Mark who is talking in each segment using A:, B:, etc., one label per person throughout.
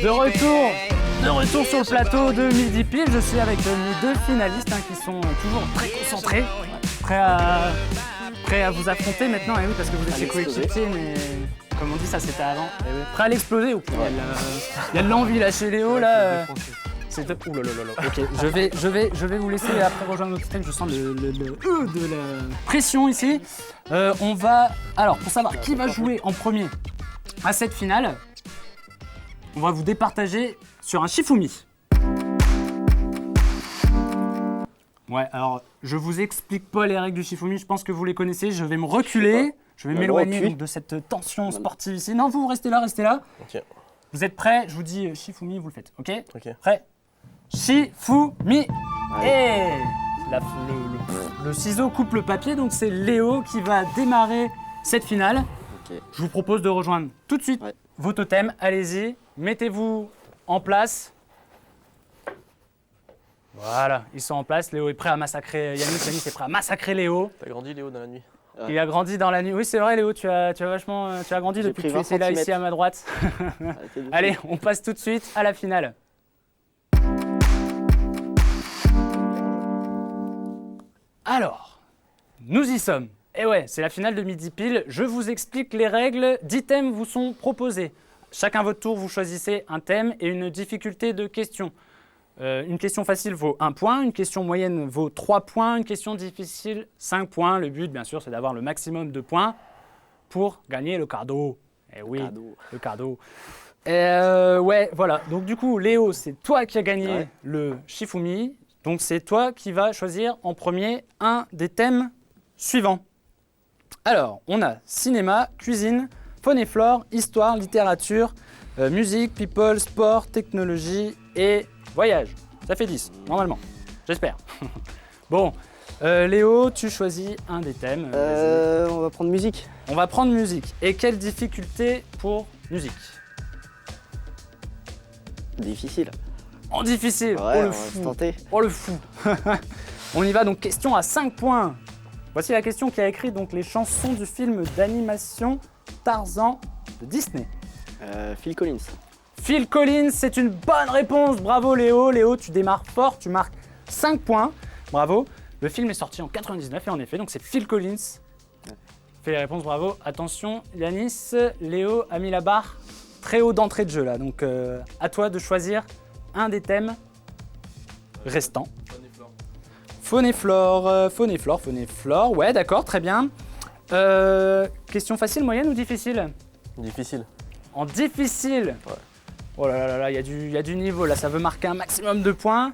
A: De retour sur le plateau de Midi Pile, je suis avec mes deux finalistes qui sont toujours très concentrés, prêts à vous affronter maintenant, et oui, parce que vous étiez coéquipiers, mais comme on dit, ça c'était avant. Prêts à l'exploser ou il y a de l'envie là chez Léo là. Ouh là là là là. Ok, je vais vous laisser après rejoindre notre système. Je sens de la pression ici. On va alors pour savoir qui va jouer en premier à cette finale, on va vous départager sur un Shifumi. Ouais, alors je vous explique pas les règles du Shifumi. Je pense que vous les connaissez. Je vais me reculer. Je vais m'éloigner de cette tension sportive ici. Non, vous restez là.
B: Ok.
A: Vous êtes prêts? Je vous dis Shifumi, vous le faites. Ok.
B: Ok.
A: Prêt? Shifumi. Et le ciseau coupe le papier, donc c'est Léo qui va démarrer cette finale.
C: Okay.
A: Je vous propose de rejoindre tout de suite vos totems. Allez-y, mettez-vous en place. Voilà, ils sont en place. Léo est prêt à massacrer Yanis est prêt à massacrer Léo.
B: T'as grandi Léo dans la nuit?
A: Il a grandi dans la nuit. Oui, c'est vrai, Léo, tu as grandi depuis que tu étais là, ici à ma droite. Allez, on passe tout de suite à la finale. Alors, nous y sommes. Et ouais, c'est la finale de Midi Pile. Je vous explique les règles. 10 thèmes vous sont proposés. Chacun votre tour, vous choisissez un thème et une difficulté de question. Une question facile vaut 1 point, une question moyenne vaut 3 points, une question difficile 5 points. Le but, bien sûr, c'est d'avoir le maximum de points pour gagner le cadeau. Eh oui, le cadeau. Ouais, voilà. Donc du coup, Léo, c'est toi qui as gagné le Shifumi. Donc c'est toi qui vas choisir en premier un des thèmes suivants. Alors, on a cinéma, cuisine, faune et flore, histoire, littérature, musique, people, sport, technologie et voyage. Ça fait 10, normalement. J'espère. Bon, Léo, tu choisis un des thèmes.
C: On va prendre musique.
A: On va prendre musique. Et quelle difficulté pour musique?
C: Difficile.
A: En difficile.
C: Ouais,
A: oh le
C: on
A: fou.
C: va se tenter.
A: Oh le fou. On y va, donc question à 5 points. Voici la question qui a écrit donc les chansons du film d'animation Tarzan de Disney.
C: Phil Collins.
A: Phil Collins, c'est une bonne réponse. Bravo Léo. Léo, tu démarres fort, tu marques 5 points. Bravo. Le film est sorti en 99 et en effet, donc c'est Phil Collins. Fais les réponses, bravo. Attention, Yanis, Léo a mis la barre très haut d'entrée de jeu là. Donc à toi de choisir un des thèmes restants. Faune et flore. Faune et flore. Ouais, d'accord, très bien. Question facile, moyenne ou difficile?
B: Difficile.
A: En difficile.
B: Ouais.
A: Oh là là là, il y a du niveau là, ça veut marquer un maximum de points.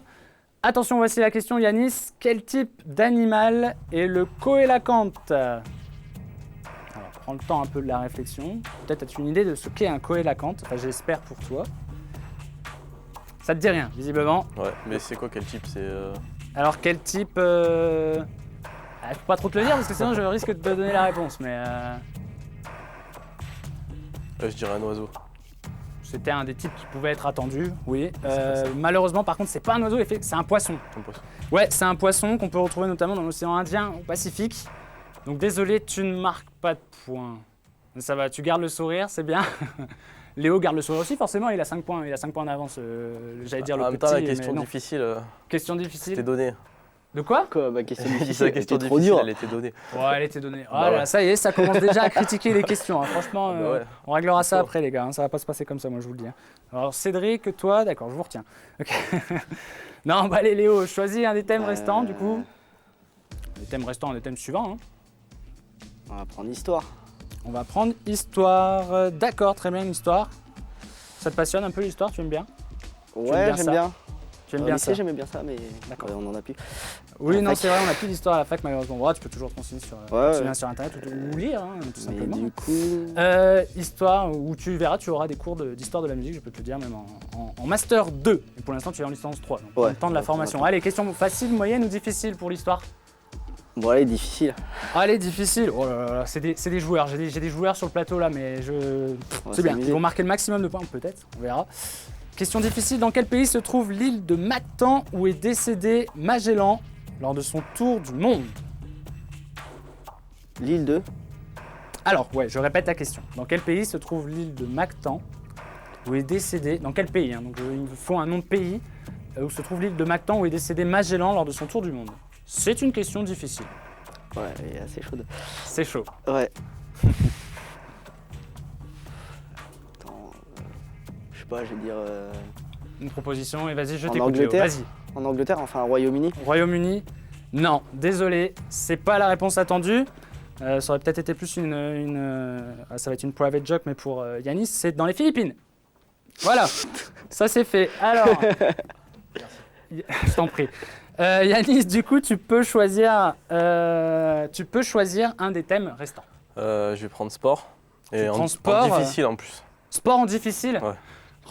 A: Attention, voici la question, Yanis. Quel type d'animal est le coélacanthe? Alors, prends le temps un peu de la réflexion. Peut-être as-tu une idée de ce qu'est un coélacanthe? Enfin, j'espère pour toi. Ça te dit rien, visiblement.
B: Ouais, mais c'est quoi, quel type? C'est
A: Alors, quel type je peux pas trop te le dire parce que sinon je risque de te donner la réponse, mais
B: je dirais un oiseau.
A: c'était un des types qui pouvait être attendu, oui. Malheureusement, par contre, c'est pas un oiseau, c'est un poisson.
B: Un poisson.
A: Ouais, c'est un poisson qu'on peut retrouver notamment dans l'océan Indien ou Pacifique. Donc désolé, tu ne marques pas de points. Ça va, tu gardes le sourire, c'est bien. Léo garde le sourire aussi, forcément, il a 5 points, d'avance. J'allais dire le
B: en même
A: petit,
B: temps, la question
A: mais non.
B: difficile,
A: Question difficile.
B: c'était donné.
A: De quoi?
C: Quoi, ma question
B: J'ai dit
C: difficile,
B: la question
C: était trop
B: difficile,
C: dure.
B: elle était donnée.
A: Ouais, elle était donnée. Ah
B: Bah
A: là,
B: ouais.
A: ça y est, ça commence déjà à critiquer les questions. Hein. Franchement,
B: Bah ouais.
A: on réglera ça
B: D'accord.
A: après, les gars. Hein. Ça va pas se passer comme ça, moi, je vous le dis. Hein. Alors, Cédric, toi, d'accord, je vous retiens. Ok. Non, bah allez, Léo, choisis un des thèmes restants, du coup. Les thèmes restants, les thèmes suivants. Hein.
C: On va prendre histoire.
A: On va prendre histoire. D'accord, très bien, histoire. Ça te passionne un peu l'histoire, tu aimes bien?
C: Ouais, j'aime bien.
A: Tu aimes
C: Au
A: bien
C: lycée,
A: ça?
C: j'aimais bien ça, mais
A: D'accord.
C: on en a plus.
A: Oui,
C: À la
A: non,
C: fac.
A: c'est vrai, on n'a plus d'histoire à la fac, malheureusement. Bon, tu peux toujours te renseigner sur, sur Internet ou lire, hein, tout
C: Mais
A: simplement.
C: du coup,
A: Histoire, où tu verras, tu auras des cours d'histoire de la musique, je peux te le dire, même en Master 2. Et pour l'instant, tu es en licence 3, donc
C: Ouais,
A: le temps de la
C: ouais,
A: formation.
C: ouais.
A: Allez, question facile, moyenne ou difficile pour l'histoire?
C: bon, allez, difficile.
A: Allez, difficile. Oh là là, c'est des joueurs. J'ai des joueurs sur le plateau là, mais
C: On va
A: c'est bien.
C: s'amuser.
A: Ils vont marquer le maximum de points, peut-être, on verra. Question difficile, dans quel pays se trouve l'île de Mactan où est décédé Magellan lors de son tour du monde?
C: L'île de
A: Alors, ouais, je répète la question. Dans quel pays se trouve l'île de Mactan où est décédé, dans quel pays, hein, donc il me faut un nom de pays, où se trouve l'île de Mactan où est décédé Magellan lors de son tour du monde. C'est une question difficile.
C: Ouais, elle est assez chaude.
A: C'est chaud.
C: Ouais. Attends, je sais pas, je vais dire
A: Une proposition, et vas-y, je
C: En
A: t'écoute, Léo,
C: Angleterre
A: vas-y.
C: en Angleterre, enfin au Royaume-Uni.
A: Royaume-Uni, non, désolé, c'est pas la réponse attendue. Ça aurait peut-être été plus ça va être une private joke, mais pour Yanis, c'est dans les Philippines. Voilà, ça c'est fait. Alors, je t'en prie. Yanis, du coup, tu peux choisir un des thèmes restants.
B: Je vais prendre sport.
A: Tu
B: Et
A: prends
B: en
A: sport,
B: difficile en plus.
A: Sport en difficile.
B: Ouais.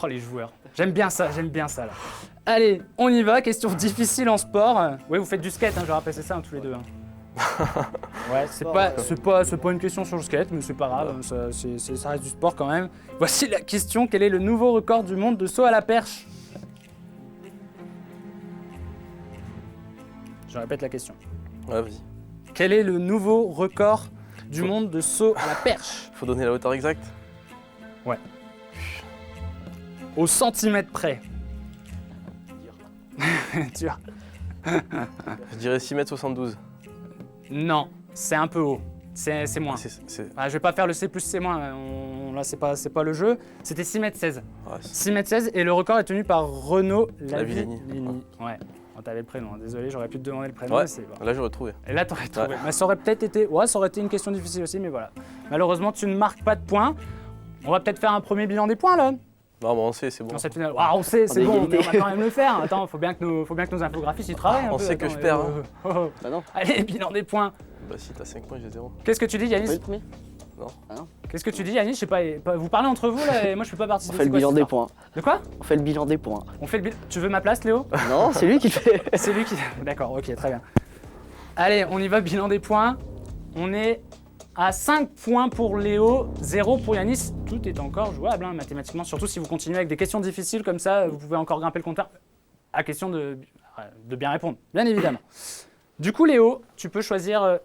A: Oh les joueurs, j'aime bien ça là. Allez, on y va, question difficile en sport. Ouais, vous faites du skate, hein, je rappelle, c'est ça, hein, tous les deux. Hein. Ouais, c'est pas une question sur le skate, mais c'est pas grave, ça reste du sport quand même. Voici la question, quel est le nouveau record du monde de saut à la perche? Je répète la question.
B: Ouais, vas-y.
A: Quel est le nouveau record du monde de saut à la perche?
B: Faut donner la hauteur exacte.
A: Au centimètre près. Dur.
B: Je dirais 6,72 m.
A: Non, c'est un peu haut. C'est moins. Ah, je vais pas faire le C plus C moins, là c'est pas le jeu. C'était 6,16 m.
B: Ouais,
A: 6,16 m et le record est tenu par Renaud Lavillenie.
B: Lavillenie.
A: Ouais, oh, t'avais le prénom, hein. Désolé, j'aurais pu te demander le prénom.
B: Ouais,
A: Mais c'est bon.
B: là j'aurais trouvé.
A: Et là t'aurais trouvé.
B: Ouais.
A: Mais ça aurait peut-être été. Ouais, ça aurait été une question difficile aussi, mais voilà. Malheureusement, tu ne marques pas de points. On va peut-être faire un premier bilan des points là.
B: Non, bon, on sait, c'est bon.
A: Dans cette finale. Ah, on sait, c'est
C: est
A: bon, mais
C: égalité.
A: on va quand même le faire. Attends, faut bien que nos infographistes y travaillent. Un
B: On
A: peu.
B: sait que
A: Attends,
B: je perds, hein.
A: oh.
C: Bah non,
A: Allez, bilan des points.
B: Bah si, t'as 5 points, j'ai 0.
A: Qu'est-ce que tu dis,
C: pas eu
A: Yanis?
C: le premier.
A: Qu'est-ce que tu dis, Yanis? Je sais pas, vous parlez entre vous là et moi je peux pas
C: On
A: participer.
C: fait le
A: C'est quoi,
C: bilan
A: cette
C: des
A: histoire
C: points.
A: De quoi?
C: On fait le bilan des points.
A: On fait le bilan. Tu veux ma place, Léo?
C: Non, c'est lui qui le fait.
A: C'est lui qui. D'accord, ok, très bien. Allez, on y va, bilan des points. On est à 5 points pour Léo, 0 pour Yanis. Tout est encore jouable hein, mathématiquement, surtout si vous continuez avec des questions difficiles comme ça, vous pouvez encore grimper le compteur. À question de bien répondre, bien évidemment. Du coup, Léo, tu peux choisir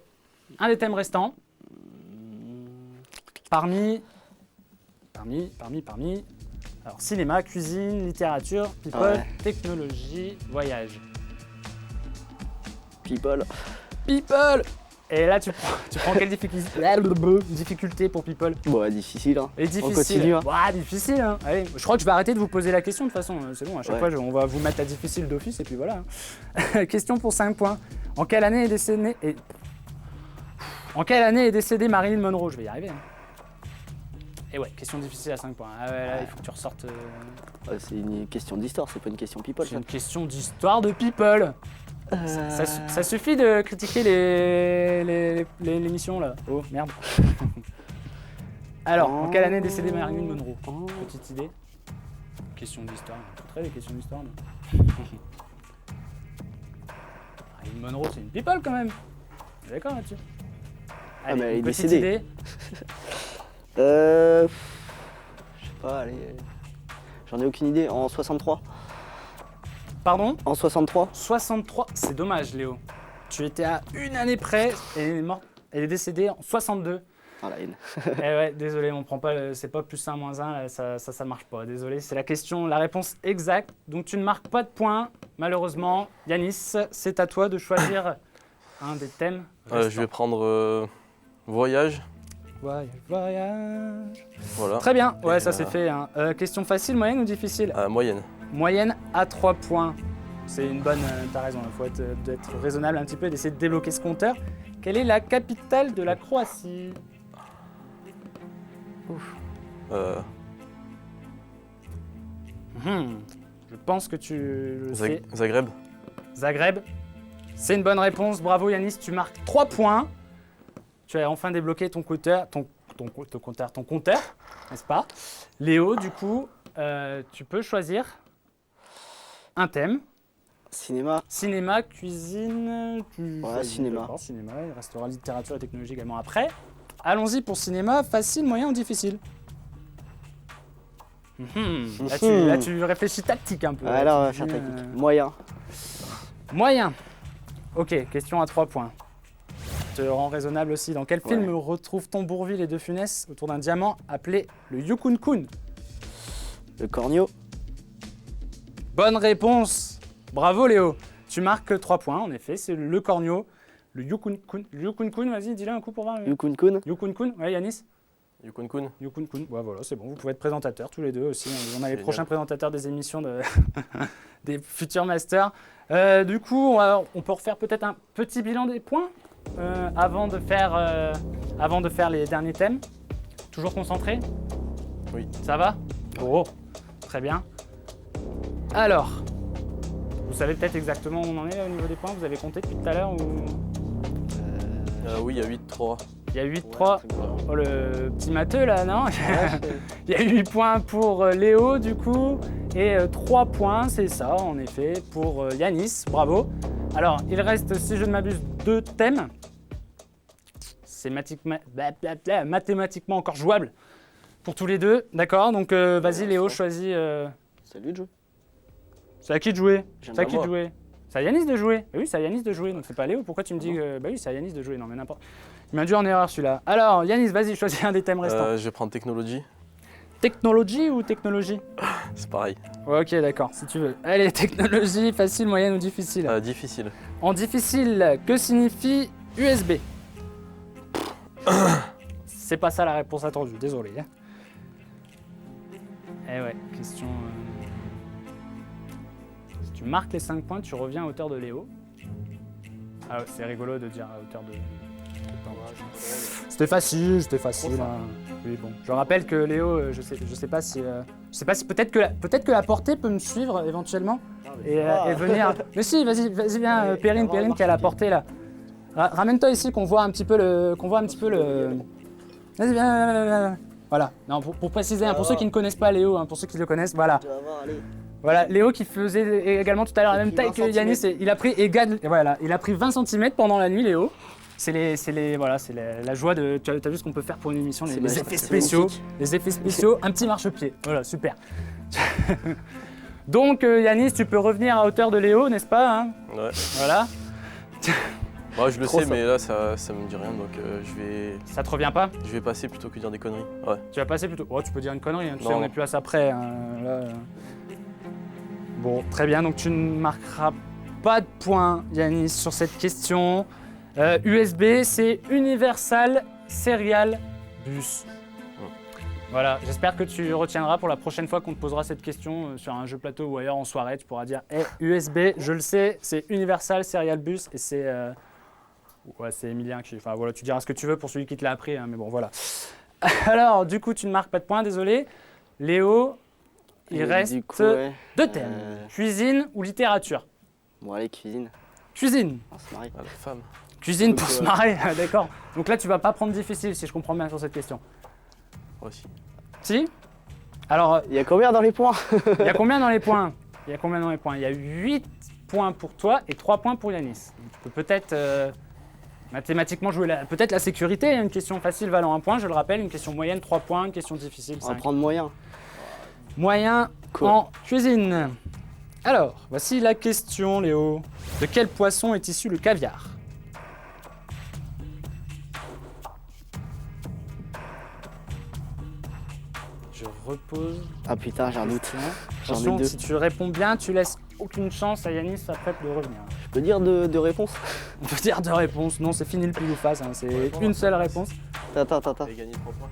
A: un des thèmes restants. Parmi. Alors, cinéma, cuisine, littérature, people,
C: Ouais.
A: technologie, voyage.
C: People.
A: People! Et là, tu prends quelle difficulté pour people?
C: Bon, difficile, hein.
A: Et difficile.
C: On continue, hein.
A: Ouah, difficile, hein. Allez, je crois que je vais arrêter de vous poser la question de toute façon. C'est bon, à chaque
C: Ouais.
A: fois, on va vous mettre la difficile d'office et puis voilà. Question pour 5 points. En quelle année est décédée Marilyn Monroe? Je vais y arriver. Hein. Et ouais, question difficile à 5 points. Ah ouais, là, il faut que tu ressortes.
C: Ouais, c'est une question d'histoire, c'est pas une question people.
A: C'est
C: Ça.
A: une question d'histoire de people. Ça suffit de critiquer l'émission là. Oh merde. Alors, en quelle année est décédée Marilyn Monroe? Petite idée. Question d'histoire. Très des questions d'histoire. Marilyn Monroe, c'est une people quand même. Vous êtes d'accord là-dessus? Allez,
C: mais elle est
A: une petite
C: décédée.
A: idée.
C: Je sais pas, allez. J'en ai aucune idée. En 63.
A: Pardon?
C: En 63.
A: 63. C'est dommage, Léo. Tu étais à une année près et elle est morte. Elle est décédée en 62.
C: Ah la haine.
A: Eh ouais, désolé, on prend pas, c'est pas plus 1 moins 1, ça marche pas, désolé. C'est la question, la réponse exacte. Donc tu ne marques pas de points, malheureusement. Yanis, c'est à toi de choisir un des thèmes.
B: Je vais prendre voyage.
A: Voyage.
B: Voilà.
A: Très bien, ouais,
B: Et
A: ça c'est fait. Hein. Question facile, moyenne ou difficile?
B: Moyenne.
A: Moyenne à 3 points. C'est une bonne, t'as raison, il faut être raisonnable un petit peu et d'essayer de débloquer ce compteur. Quelle est la capitale de la Croatie? Je pense que tu le sais.
B: Zagreb.
A: Zagreb. C'est une bonne réponse. Bravo Yanis, tu marques 3 points. Tu as enfin débloqué ton compteur, n'est-ce pas? Léo, du coup, tu peux choisir un thème.
C: Cinéma.
A: Cinéma, cuisine.
C: Ouais, cinéma.
A: D'accord, cinéma. Il restera littérature et technologie également après. Allons-y pour cinéma. Facile, moyen ou difficile? Là, tu réfléchis tactique un peu.
C: Ouais, là, on va
A: Tu
C: faire
A: dis,
C: technique. Moyen.
A: Moyen. Ok, question à 3 points. Je te rends raisonnable aussi. Dans quel film retrouve-t-on Bourvil et De Funès autour d'un diamant appelé le Yukon Kun?
C: Le corneau.
A: Bonne réponse. Bravo Léo. Tu marques 3 points, en effet, c'est le corneau. Le Yukun-kun. Yukun-kun, vas-y, dis-le un coup pour voir.
C: Yukun-kun.
A: Yukun-kun, ouais Yanis.
B: Yukun-kun.
A: Yukun-kun, ouais, voilà, c'est bon, vous pouvez être présentateurs tous les deux aussi. On a les
B: Génial.
A: prochains présentateurs des émissions des futurs masters. Du coup, on peut refaire peut-être un petit bilan des points avant de faire les derniers thèmes. Toujours concentré?
B: Oui.
A: Ça va? Oh, très bien. Alors, vous savez peut-être exactement où on en est là, au niveau des points? Vous avez compté depuis tout à l'heure ou...
B: Oui, il y a 8-3.
A: Il y a 8-3. Oh, le petit matheux là, non? Il y a 8 points pour Léo du coup et 3 points, c'est ça en effet, pour Yanis, bravo. Alors il reste, si je ne m'abuse, 2 thèmes. C'est mathématiquement encore jouable pour tous les deux, d'accord? Donc vas-y Léo, choisis.
C: C'est à lui de jouer.
A: C'est à qui de jouer?
C: J'aime
A: C'est à
C: pas
A: qui de
B: moi.
A: jouer? C'est à Yanis de jouer. Bah oui, c'est à Yanis de jouer, donc c'est pas Léo. Pourquoi tu me dis que... Bah oui, c'est à Yanis de jouer, non mais n'importe. Il m'a dû en erreur celui-là. Alors Yanis, vas-y, choisis un des thèmes restants.
B: Je vais prendre technologie.
A: Technologie ou technologie?
B: C'est pareil.
A: Ouais, ok, d'accord, si tu veux. Allez, technologie, facile, moyenne ou difficile?
B: Difficile.
A: En difficile, que signifie USB? C'est pas ça la réponse attendue, désolé. Hein. Eh ouais, question... Si tu marques les 5 points, tu reviens à hauteur de Léo. Ah, c'est rigolo de dire à hauteur de... C'était facile, hein. Oui, bon. Je rappelle que Léo, je sais pas si peut-être que la portée peut me suivre éventuellement et venir. Mais si, vas-y viens, Perrine qui a la portée là. Ramène-toi ici qu'on voit un petit peu le, Vas-y viens. Voilà. Non, pour préciser, hein, pour ceux qui ne connaissent pas Léo, hein, pour ceux qui le connaissent, voilà.
C: Tu vas voir, allez.
A: Voilà, Léo qui faisait également tout à l'heure la même taille que Yanis, il a pris il a pris 20 cm pendant la nuit, Léo. C'est la joie de. Tu as vu ce qu'on peut faire pour une émission, les effets spéciaux. Les effets spéciaux, un petit marchepied. Voilà, super. Donc, Yanis, tu peux revenir à hauteur de Léo, n'est-ce pas hein?
B: Ouais.
A: Voilà.
B: Moi, je le
C: Trop
B: sais,
C: ça.
B: mais là, ça me dit rien, donc
A: Ça te revient pas?
B: je vais passer plutôt que dire des conneries. Ouais.
A: Tu vas passer plutôt. Oh, tu peux dire une connerie, hein. Tu sais,
B: Non.
A: on n'est plus à ça près. Hein. Là, Bon, très bien, donc tu ne marqueras pas de points, Yanis, sur cette question. USB, c'est Universal Serial Bus. Voilà, j'espère que tu retiendras pour la prochaine fois qu'on te posera cette question sur un jeu plateau ou ailleurs en soirée. Tu pourras dire USB, je le sais, c'est Universal Serial Bus et c'est. Ouais, c'est Emilien qui. Enfin voilà, tu diras ce que tu veux pour celui qui te l'a appris, hein, mais bon, voilà. Alors, du coup, tu ne marques pas de points, désolé. Léo, il
C: Et
A: reste
C: du coup, ouais,
A: 2 thèmes cuisine ou littérature?
C: Bon, allez, cuisine.
A: Cuisine.
C: On se marie.
B: Ah, la femme.
A: Cuisine
C: Donc,
A: pour se marrer, d'accord. Donc là, tu vas pas prendre difficile si je comprends bien sur cette question.
B: Moi aussi.
A: Si? Alors,
C: Il y a combien dans les points?
A: il y a combien dans les points? Il y a 8 points pour toi et 3 points pour Yanis. Donc, tu peux peut-être mathématiquement jouer peut-être la sécurité. Une question facile valant 1 point, je le rappelle. Une question moyenne, 3 points. Une question difficile,
C: On va
A: 5.
C: prendre moyen.
A: Moyen
C: Cool.
A: en cuisine. Alors, voici la question, Léo. De quel poisson est issu le caviar? Je repose.
C: Ah putain, j'ai un doute.
A: question.
C: J'en ai
A: Attention,
C: 2.
A: si tu réponds bien, tu laisses aucune chance à Yanis après de revenir.
C: Je peux dire de réponse?
A: On peut dire deux réponses. Non, c'est fini le pile ou face. Hein. C'est
B: répondre
A: une
B: à
A: seule
B: la
A: réponse.
C: Attends.
B: J'ai gagné 3 points.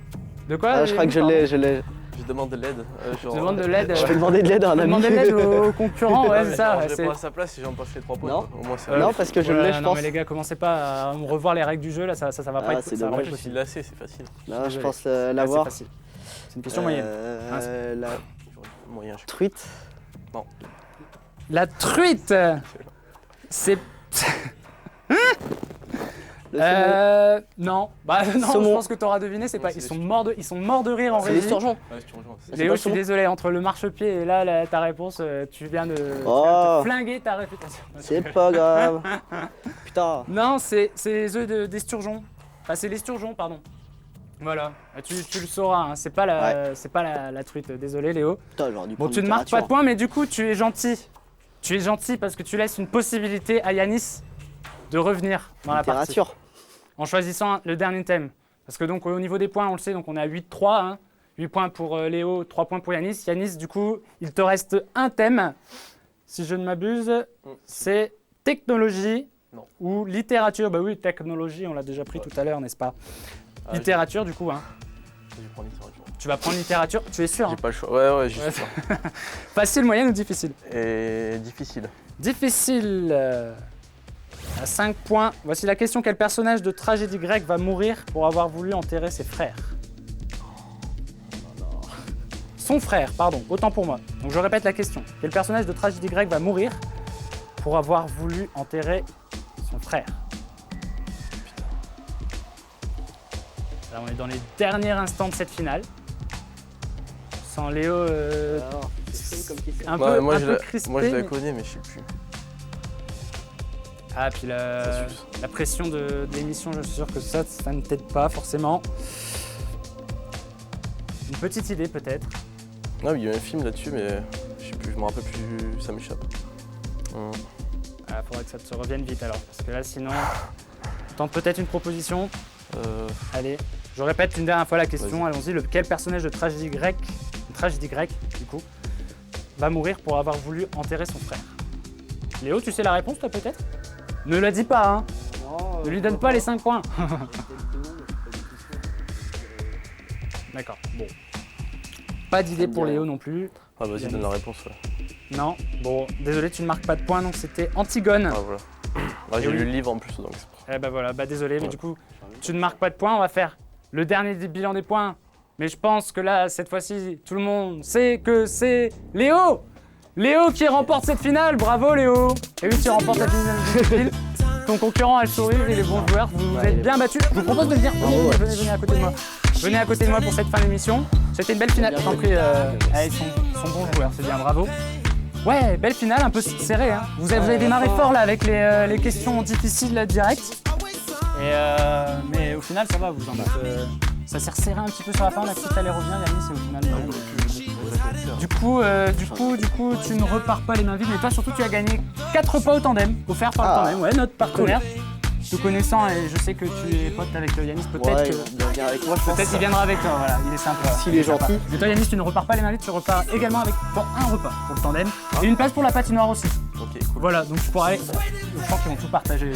A: De quoi
C: Ah, je crois que je
A: Yanis,
C: l'ai.
B: Je demande de l'aide.
A: Tu demandes de l'aide.
C: Je peux demander de l'aide à un ami.
A: Demander de l'aide aux concurrents, ouais, c'est ça.
B: Je
A: c'est-
B: réponds à sa place et j'empoche les 3 points.
C: Non.
B: quoi. Au moins, c'est
C: Non, parce que je l'ai, je
A: non,
C: pense.
A: mais les gars, commencez pas à revoir les règles du jeu, là, ça va pas
C: Ah,
A: être
C: c'est
A: ça va pas
C: dommage.
A: être
B: S'il
A: possible.
B: l'a assez, c'est facile.
C: Non, je
A: Désolé.
C: pense
A: Ah, c'est
C: l'avoir.
A: facile. C'est une question moyenne.
C: La
B: Moyen, je
C: truite.
A: La truite, c'est...
C: Le saumon.
A: Non, bah non, je
C: Saumon.
A: pense que tu auras deviné, c'est
B: Non,
A: pas...
B: c'est
A: Ils
B: les
A: sont morts de rire en
C: C'est les
A: régie.
C: surgeons.
B: Ouais, je te rejoins.
C: C'est
A: Léo,
C: pas
A: je suis
C: saumon.
A: désolé, entre le marchepied et là, ta réponse, tu viens de
C: Oh.
A: flinguer ta réputation.
C: C'est pas grave. Putain.
A: Non, c'est les œufs d'esturgeon. Enfin, c'est l'esturgeon, pardon. Voilà, tu le sauras, hein. C'est pas la truite, désolé Léo.
C: Putain, j'aurais dû
A: Bon,
C: prendre
A: tu ne marques pas de
C: littérature.
A: points, mais du coup, tu es gentil. Tu es gentil parce que tu laisses une possibilité à Yanis de revenir dans la partie.
C: Littérature.
A: En choisissant le dernier thème. Parce que donc au niveau des points, on le sait, donc on est à 8-3. Hein. 8 points pour Léo, 3 points pour Yanis. Yanis, du coup, il te reste un thème, si je ne m'abuse, c'est technologie
B: Non.
A: ou littérature. Bah oui, technologie, on l'a déjà pris tout à l'heure, n'est-ce pas?
B: Ah,
A: Littérature, du coup. Hein.
B: Je vais prendre littérature.
A: Tu vas prendre littérature, tu es sûr?
B: J'ai
A: Hein?
B: pas le choix. Ouais, j'y suis.
A: Facile, moyenne ou difficile?
B: Et difficile.
A: Difficile. À 5 points. Voici la question. Quel personnage de tragédie grecque va mourir pour avoir voulu enterrer ses frères? Son frère, pardon, autant pour moi. Donc je répète la question. Quel personnage de tragédie grecque va mourir pour avoir voulu enterrer son frère? Là, on est dans les derniers instants de cette finale. Sans Léo,
C: Alors, c'est chaud comme question.
A: un peu,
B: moi,
A: un
B: je
A: peu
B: la,
A: crispé.
B: moi, je la
A: mais-
B: connais, mais je sais plus.
A: Ah, puis
B: Ça suce.
A: la pression de l'émission, je suis sûr que ça ne t'aide pas forcément. Une petite idée peut-être.
B: Non, il y a eu un film là-dessus, mais je sais plus, je me rappelle plus, ça m'échappe.
A: Ah, faudrait que ça te revienne vite alors, parce que là sinon, tente peut-être une proposition. Allez, je répète une dernière fois la question,
B: Vas-y.
A: allons-y. Quel personnage de tragédie grecque du coup, va mourir pour avoir voulu enterrer son frère? Léo, tu sais la réponse toi peut-être? Ne la dis pas, hein.
C: Non,
A: Ne lui donne pas les 5 points. D'accord, bon. Pas d'idée pour Léo non plus.
B: Ah, vas-y, donne la réponse. Ouais.
A: Non, bon, désolé, tu ne marques pas de points, donc c'était Antigone.
B: Ah, voilà. Ah, j'ai
A: Et oui.
B: lu le livre en plus, donc c'est pour ça.
A: Eh ben voilà, bah désolé, mais
B: Ouais.
A: du coup, tu ne marques pas de points. On va faire le dernier bilan des points. Mais je pense que là, cette fois-ci, tout le monde sait que c'est Léo! Léo qui remporte cette finale, bravo Léo! Et oui, tu remportes la finale de Phil. Ton concurrent a le sourire, il est bon joueur, vous
C: Ouais,
A: êtes bien battus. Je vous propose de venir, venez à côté de moi. Venez à côté de moi pour cette fin d'émission. C'était une belle finale, je t'en prie. Ils sont bons joueurs, c'est bien, bravo. Ouais, belle finale, un peu serrée. Hein. Vous avez démarré fort là avec les questions difficiles là, direct. Mais au final, ça va, vous en êtes. Ça s'est resserré un petit peu sur la fin, on a cru que t'allais revenir, Yannis, et au final. Du coup, tu ne repars pas les mains vides, mais toi surtout, tu as gagné 4 repas au tandem, offerts par le tandem, ouais, notre partenaire. Te connaissant, et je sais que tu es pote avec Yannis, peut-être
C: Ouais,
A: que.
C: il vient avec moi, je pense.
A: Peut-être qu'il viendra avec toi, voilà, il est sympa.
C: S'il est gentil.
A: Mais toi Yannis, tu ne repars pas les mains vides, tu repars également avec pour un repas pour le tandem et une place pour la patinoire aussi.
B: Ok, cool.
A: Voilà, donc tu pourras aller. Je pense qu'ils vont tout partager.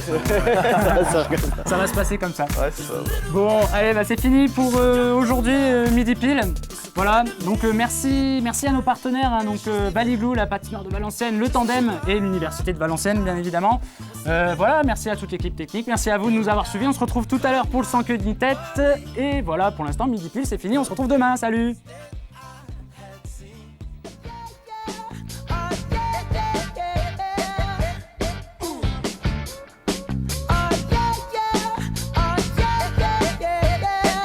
A: Ça va se passer comme ça.
B: Ouais, c'est ça. Ouais.
A: Bon, allez, bah, c'est fini pour aujourd'hui, midi pile. Voilà, donc merci à nos partenaires, hein, donc Baliglou, la patinoire de Valenciennes, le Tandem et l'Université de Valenciennes, bien évidemment. Voilà, merci à toute l'équipe technique, merci à vous de nous avoir suivis. On se retrouve tout à l'heure pour le sans queue ni tête. Et voilà, pour l'instant, midi pile, c'est fini. On se retrouve demain. Salut!